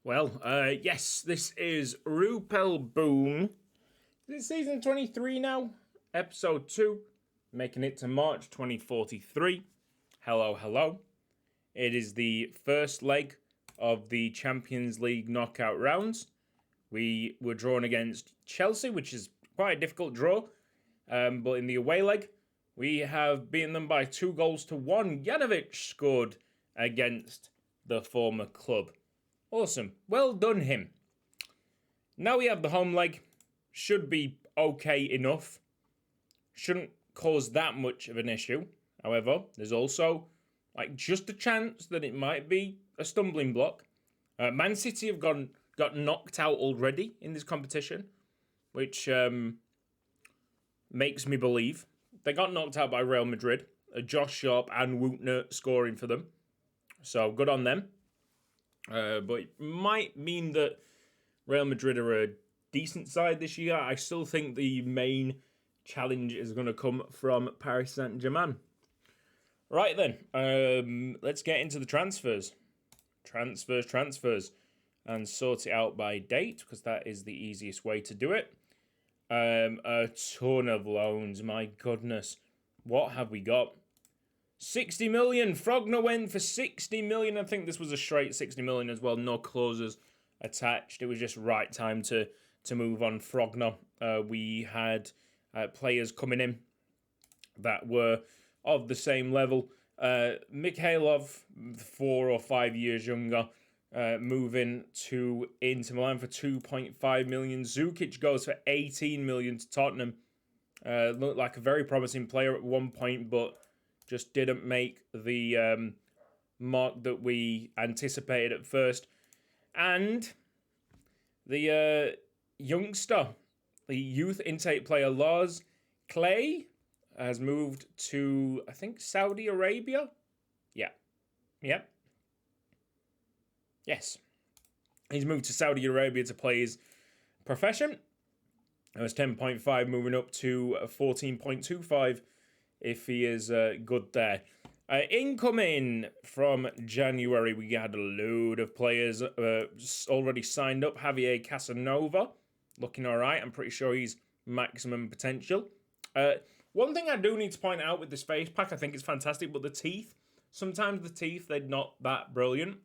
Yes, this is Rupel Boom. Is it season 23 now? Episode 2, making it to March 2043. Hello, hello. It is the first leg of the Champions League knockout rounds. We were drawn against Chelsea, which is quite a difficult draw. But in the away leg, we have beaten them by 2-1. Janovic scored against the former club. Awesome. Well done, him. Now we have the home leg. Should be okay enough. Shouldn't cause that much of an issue. However, there's also just a chance that it might be a stumbling block. Man City have got knocked out already in this competition, which makes me believe. They got knocked out by Real Madrid. Josh Sharp and Wootner scoring for them. So good on them. But it might mean that Real Madrid are a decent side this year. I still think the main challenge is going to come from Paris Saint-Germain. Right then, let's get into the transfers. Transfers. And sort it out by date, because that is the easiest way to do it. A ton of loans, my goodness. What have we got? 60 million. Frogner went for 60 million. I think this was a straight 60 million as well. No clauses attached. It was just right time to move on Frogner. We had players coming in that were of the same level. Mikhailov, 4 or 5 years younger, moving to Inter Milan for 2.5 million. Zukic goes for 18 million to Tottenham. Looked like a very promising player at one point, but just didn't make the mark that we anticipated at first. And the youngster, the youth intake player Lars Clay, has moved to, I think, Saudi Arabia? Yep. Yes. He's moved to Saudi Arabia to play his profession. It was 10.5 moving up to 14.25 if he is good there. Incoming from January, we had a load of players already signed up. Javier Casanova, looking all right. I'm pretty sure he's maximum potential. One thing I do need to point out with this face pack, I think it's fantastic, but the teeth. Sometimes the teeth, they're not that brilliant.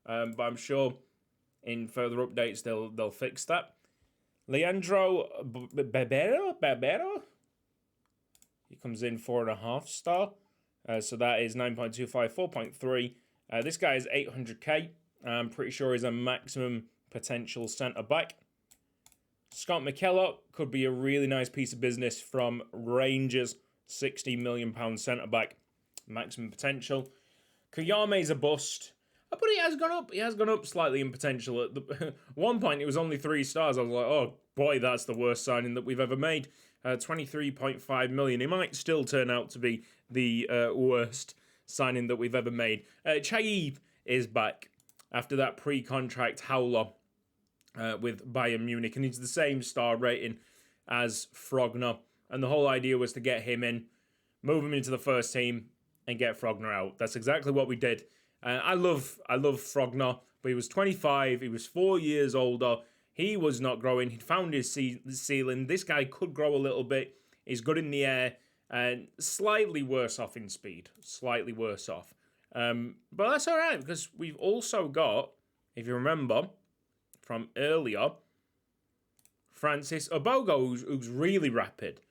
But I'm sure in further updates they'll fix that. Leandro Barbero? He comes in 4.5 star. So that is 9.25, 4.3. This guy is 800k. I'm pretty sure he's a maximum potential centre-back. Scott McKellar could be a really nice piece of business from Rangers. £60 million centre-back. Maximum potential. Koyame's a bust. But he has gone up. He has gone up slightly in potential. At one point, it was only 3 stars. I was like, oh boy, that's the worst signing that we've ever made. 23.5 million. He might still turn out to be the worst signing that we've ever made. Chaib is back after that pre-contract howler with Bayern Munich, and he's the same star rating as Frogner. And the whole idea was to get him in, move him into the first team, and get Frogner out. That's exactly what we did. I love Frogner, but he was 25. He was 4 years older. He was not growing. He'd found his ceiling. This guy could grow a little bit. He's good in the air, and slightly worse off in speed. Slightly worse off. But that's all right, because we've also got, if you remember from earlier, Francis Obogo, who's really rapid.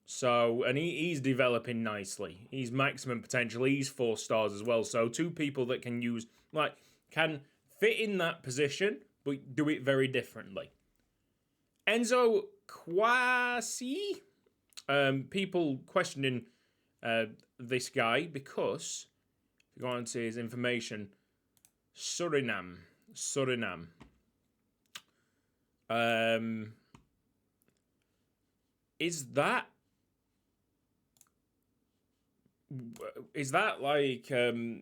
So, and he's developing nicely. He's maximum potential. He's 4 stars as well. So, 2 people that can use, can fit in that position, but do it very differently. Enzo Kwasi. People questioning this guy because, if you go on to his information, Suriname. Is that like a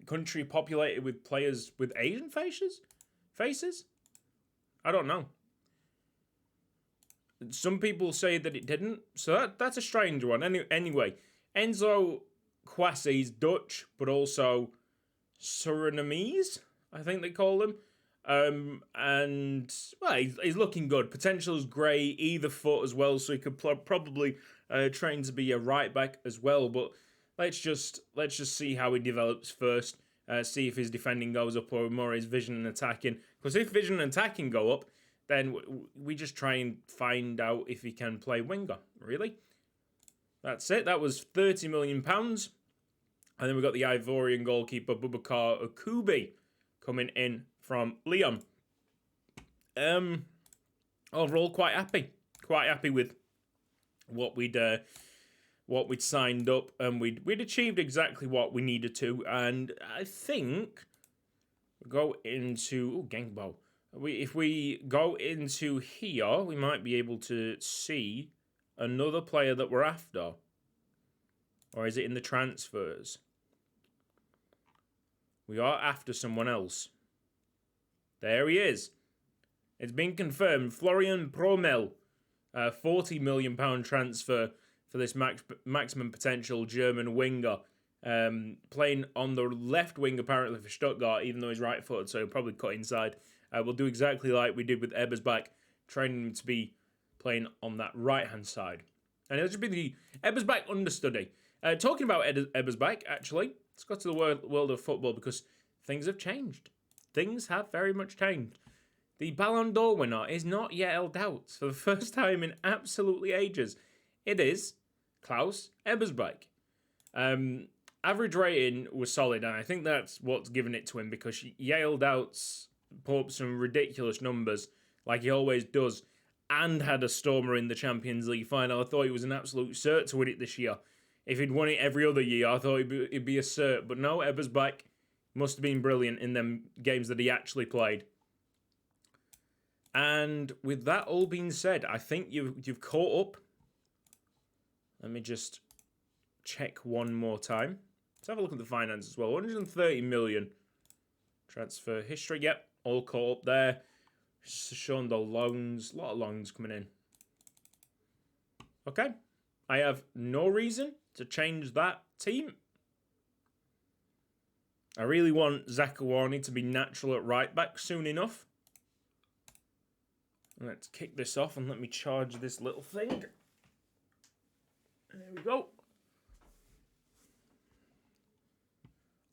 country populated with players with Asian faces? I don't know. Some people say that it didn't, so that's a strange one. Anyway, Enzo Kwasi's Dutch, but also Surinamese, I think they call them. And well, he's looking good. Potential's great, either foot as well, so he could probably train to be a right back as well. But let's just see how he develops first. See if his defending goes up or more his vision and attacking. Because if vision and attacking go up, then we just try and find out if he can play winger. Really, that's it. That was £30 million. And then we've got the Ivorian goalkeeper Boubacar Okubi coming in from Lyon. Overall, quite happy with what we'd signed up, and we'd achieved exactly what we needed to. And I think we go into Gangbo. If we go into here, we might be able to see another player that we're after, or is it in the transfers? We are after someone else. There he is. It's been confirmed. Florian Promel, £40 million transfer for this maximum potential German winger. Playing on the left wing apparently for Stuttgart, even though he's right-footed, so he'll probably cut inside. We'll do exactly like we did with Ebersbach, training him to be playing on that right-hand side. And it'll just be the Ebersbach understudy. Talking about Ebersbach, actually, let's go to the world of football because things have changed. Things have very much changed. The Ballon d'Or winner is not yet held out for the first time in absolutely ages. It is Klaus Ebersbach. Average rating was solid, and I think that's what's given it to him because Yale Doubts put up some ridiculous numbers, like he always does, and had a stormer in the Champions League final. I thought he was an absolute cert to win it this year. If he'd won it every other year, I thought it'd be a cert. But no, Ebersbach must have been brilliant in them games that he actually played. And with that all being said, I think you've caught up. Let me just check one more time. Let's have a look at the finance as well. 130 million. Transfer history. Yep, all caught up there. Showing the loans. A lot of loans coming in. Okay. I have no reason to change that team. I really want Zakawani to be natural at right back soon enough. Let's kick this off and let me charge this little thing. There we go.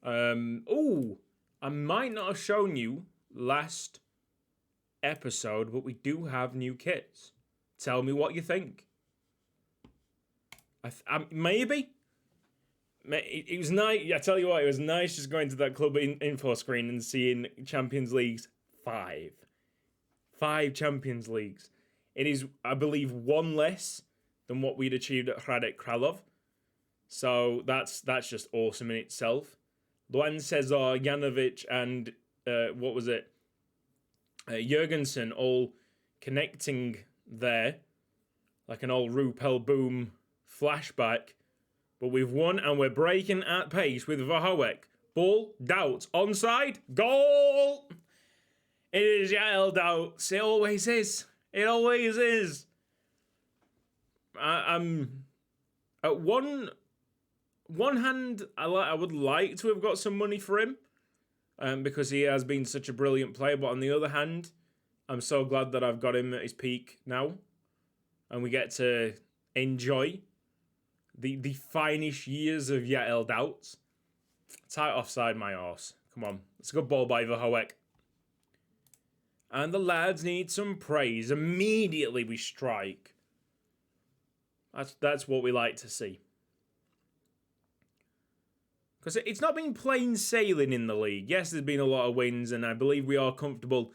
I might not have shown you last episode, but we do have new kits. Tell me what you think. Maybe. It was nice. I tell you what, it was nice just going to that club info screen and seeing Champions Leagues 5. 5 Champions Leagues. It is, I believe, one less than what we'd achieved at Hradec Kralov. So that's just awesome in itself. Luan Cesar, Janovic, and Jurgensen all connecting there, like an old Rupel Boom flashback. But we've won and we're breaking at pace with Verhoek. Ball, Doubts, onside, goal! It is Yael Doubts. It always is. It always is. I'm at one hand, I would like to have got some money for him, because he has been such a brilliant player. But on the other hand, I'm so glad that I've got him at his peak now, and we get to enjoy the finest years of Yael Doubts. Tight offside, my arse. Come on, it's a good ball by Verhoek. And the lads need some praise. Immediately we strike. That's what we like to see. Because it's not been plain sailing in the league. Yes, there's been a lot of wins, and I believe we are comfortable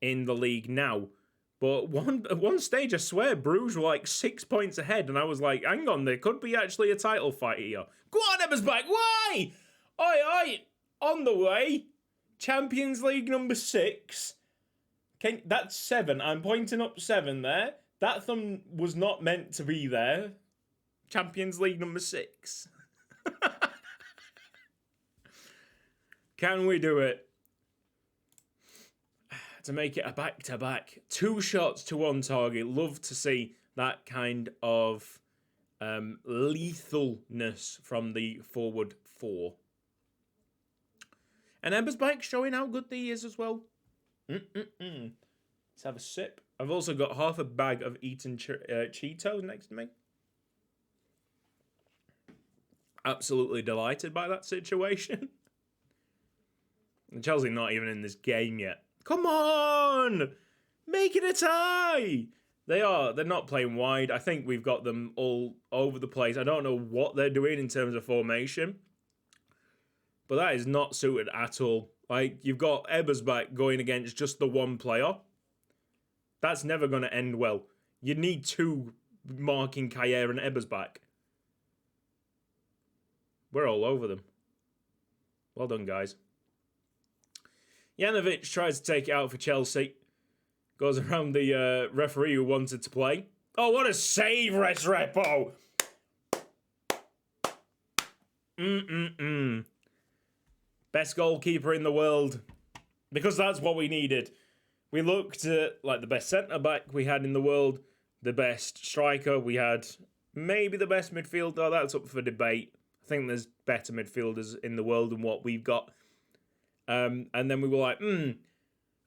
in the league now. But at one stage, I swear, Bruges were like 6 points ahead, and I was like, hang on, there could be actually a title fight here. Go on, Ebersbach, why? Oi, on the way. Champions League number 6. That's 7. I'm pointing up 7 there. That thumb was not meant to be there. Champions League number 6. Can we do it? To make it a back-to-back. 2 shots to 1 target. Love to see that kind of lethalness from the forward 4. And Ebersbach showing how good he is as well. Let's have a sip. I've also got half a bag of eaten Cheetos next to me. Absolutely delighted by that situation. Chelsea not even in this game yet. Come on! Make it a tie! They're not playing wide. I think we've got them all over the place. I don't know what they're doing in terms of formation. But that is not suited at all. Like, you've got Ebersbach going against just the one player. That's never going to end well. You need two marking Kayer and Ebersbach. We're all over them. Well done, guys. Janovic tries to take it out for Chelsea. Goes around the referee who wanted to play. Oh, what a save, Restrepo! Best goalkeeper in the world. Because that's what we needed. We looked at like the best centre-back we had in the world. The best striker we had. Maybe the best midfielder. That's up for debate. I think there's better midfielders in the world than what we've got. And then we were like,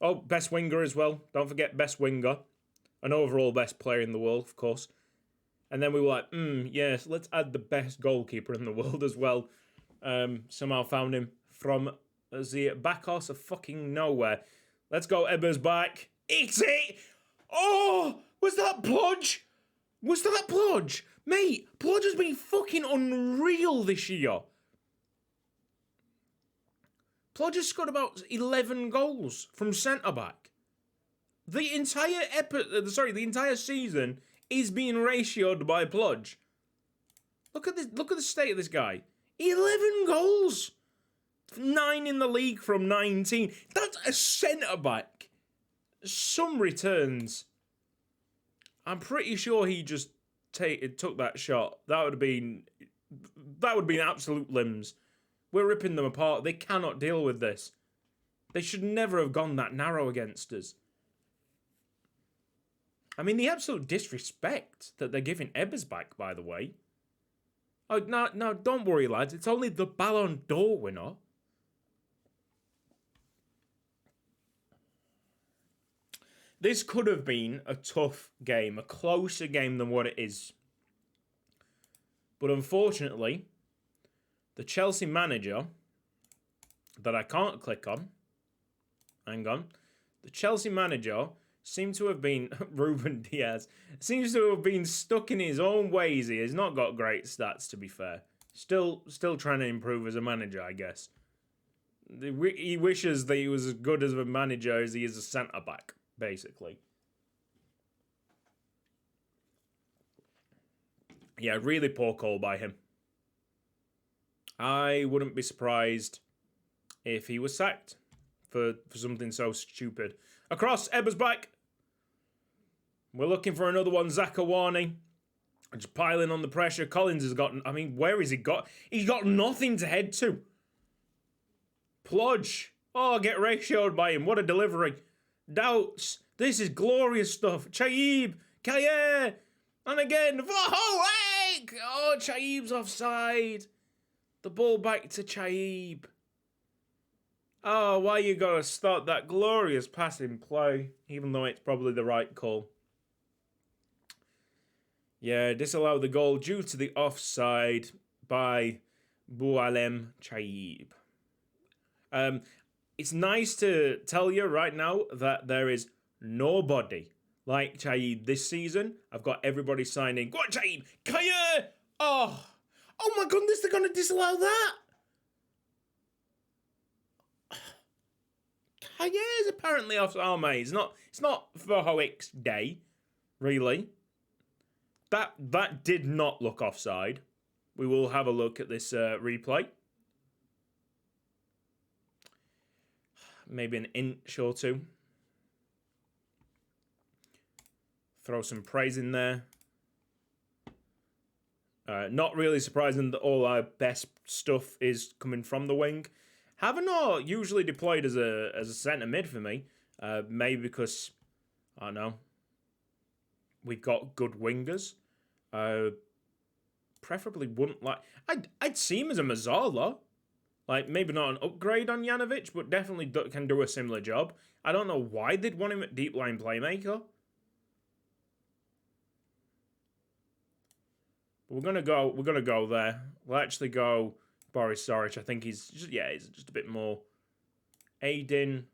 oh, best winger as well. Don't forget best winger. An overall best player in the world, of course. And then we were like, yes, let's add the best goalkeeper in the world as well. Somehow found him from the back horse of fucking nowhere. Let's go, Ebersbach. Eat it! Oh, was that Plodge? Was that Plodge? Mate, Plodge has been fucking unreal this year. Plodge has scored about 11 goals from centre-back. The entire season is being ratioed by Plodge. Look at this. Look at the state of this guy. 11 goals. 9 in the league from 19. That's a centre-back. Some returns. I'm pretty sure he just took that shot. That would have been absolute limbs. We're ripping them apart. They cannot deal with this. They should never have gone that narrow against us. I mean, the absolute disrespect that they're giving Ebersbach, by the way. Oh, no, don't worry, lads. It's only the Ballon d'Or winner. This could have been a tough game, a closer game than what it is. But unfortunately, the Chelsea manager that I can't click on, hang on, the Chelsea manager seemed to have been, Ruben Diaz, seems to have been stuck in his own ways. He has not got great stats, to be fair. Still trying to improve as a manager, I guess. He wishes that he was as good as a manager as he is a centre-back, basically. Yeah, really poor call by him. I wouldn't be surprised if he was sacked for something so stupid. Across, Ebersbach. We're looking for another one, Zakawani. Just piling on the pressure. Collins has got... I mean, where has he got? He's got nothing to head to. Plodge. Oh, get ratioed by him. What a delivery. Doubts. This is glorious stuff. Chaib. Kaye. And again. Oh, Chaib's offside. The ball back to Chaib. Oh, why you gotta start that glorious passing play, even though it's probably the right call. Yeah, disallow the goal due to the offside by Boualem Chaib. It's nice to tell you right now that there is nobody like Chaib this season. I've got everybody signing. Go on, Chaib! Kaya! Oh my goodness, they're going to disallow that! Kaya is apparently off. Oh, mate, it's not for Hoek's day, really. That did not look offside. We will have a look at this replay. Maybe an inch or two. Throw some praise in there. Not really surprising that all our best stuff is coming from the wing. Havenor usually deployed as a centre mid for me. Maybe because, I don't know, we've got good wingers. Preferably wouldn't like... I'd see him as a Mazzala. Like, maybe not an upgrade on Janovic, but definitely can do a similar job. I don't know why they'd want him at deep line playmaker. But we're gonna go there. We'll actually go Boris Saric. I think he's just a bit more. Aiden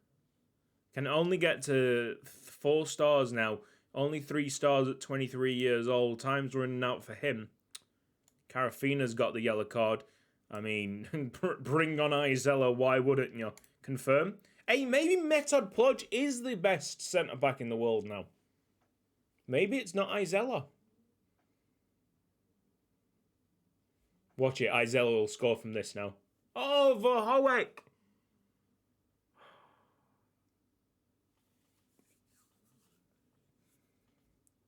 can only get to 4 stars now. Only 3 stars at 23 years old. Time's running out for him. Carafina's got the yellow card. I mean, bring on Izella, why wouldn't you? Confirm. Hey, maybe Metod Plodge is the best centre-back in the world now. Maybe it's not Izella. Watch it, Izella will score from this now. Oh, Verhoek!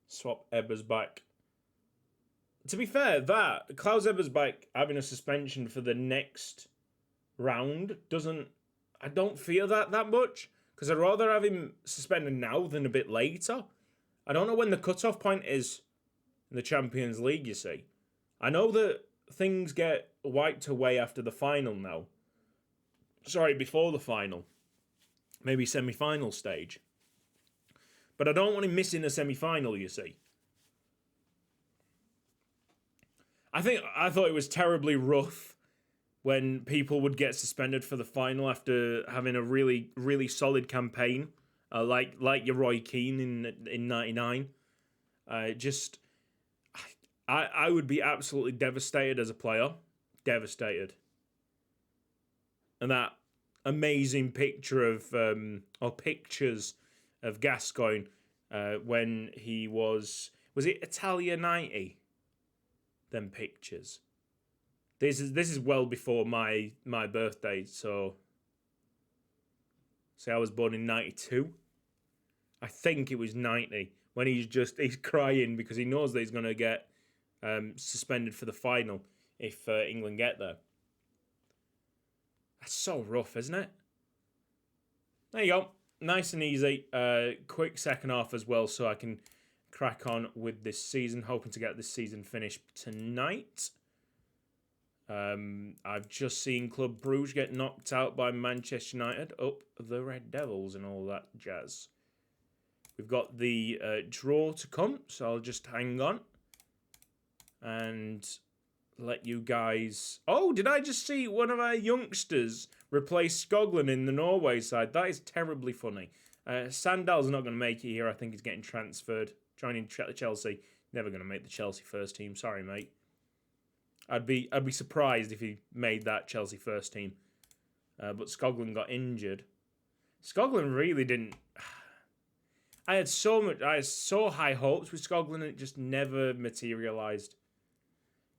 Swap Ebersbach. To be fair, Klaus Ebersbach having a suspension for the next round doesn't... I don't fear that much, because I'd rather have him suspended now than a bit later. I don't know when the cut-off point is in the Champions League, you see. I know that things get wiped away after the final now. Sorry, before the final. Maybe semi-final stage. But I don't want him missing a semi-final, you see. I thought it was terribly rough when people would get suspended for the final after having a really, really solid campaign, like your Roy Keane in '99. I would be absolutely devastated as a player, devastated. And that amazing picture of or pictures of Gascoigne when he was it Italia '90? Them pictures. This is well before my birthday, so I was born in '92. I think it was '90 when he's crying because he knows that he's gonna get suspended for the final if England get there. That's so rough, isn't it? There you go. Nice and easy. Quick second half as well, so I can crack on with this season. Hoping to get this season finished tonight. I've just seen Club Brugge get knocked out by Manchester United. Up the Red Devils and all that jazz. We've got the draw to come, so I'll just hang on and let you guys... Oh, did I just see one of our youngsters replace Skoglund in the Norway side? That is terribly funny. Sandal's not going to make it here. I think he's getting transferred. Joining Chelsea. Never going to make the Chelsea first team. Sorry, mate. I'd be surprised if he made that Chelsea first team. But Skoglund got injured. Skoglund really didn't... I had so high hopes with Skoglund and it just never materialised.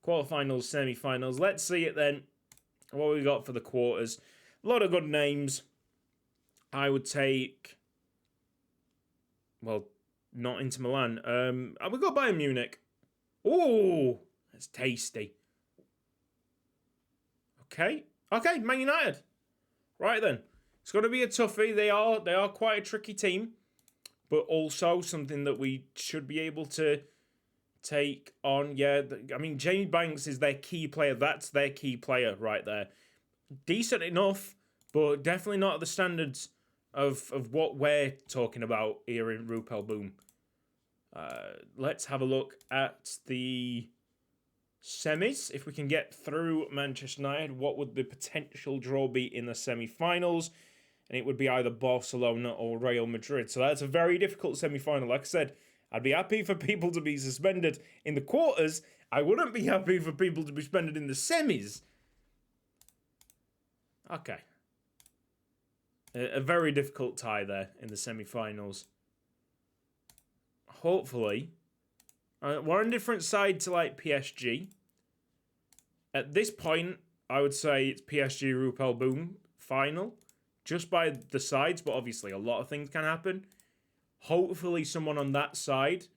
Quarterfinals, semi-finals. Let's see it then. What we got for the quarters. A lot of good names. I would take... Well, not Inter Milan. We got Bayern Munich. Oh, that's tasty. Okay, Man United. Right then. It's going to be a toughie. They are quite a tricky team. But also something that we should be able to take on. Yeah, I mean, Jamie Banks is their key player. That's their key player right there. Decent enough, but definitely not at the standards of what we're talking about here in Rupel Boom. Let's have a look at the semis. If we can get through Manchester United, what would the potential draw be in the semi-finals? And it would be either Barcelona or Real Madrid. So that's a very difficult semi-final. Like I said, I'd be happy for people to be suspended in the quarters. I wouldn't be happy for people to be suspended in the semis. Okay. A very difficult tie there in the semi-finals. Hopefully. We're on a different side to like PSG. At this point, I would say it's PSG Rupel Boom final. Just by the sides, but obviously a lot of things can happen. Hopefully someone on that side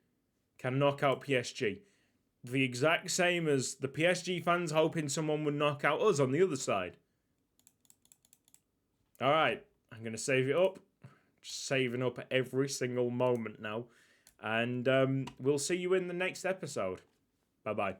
can knock out PSG. The exact same as the PSG fans hoping someone would knock out us on the other side. Alright, I'm going to save it up. Just saving up every single moment now. And we'll see you in the next episode. Bye-bye.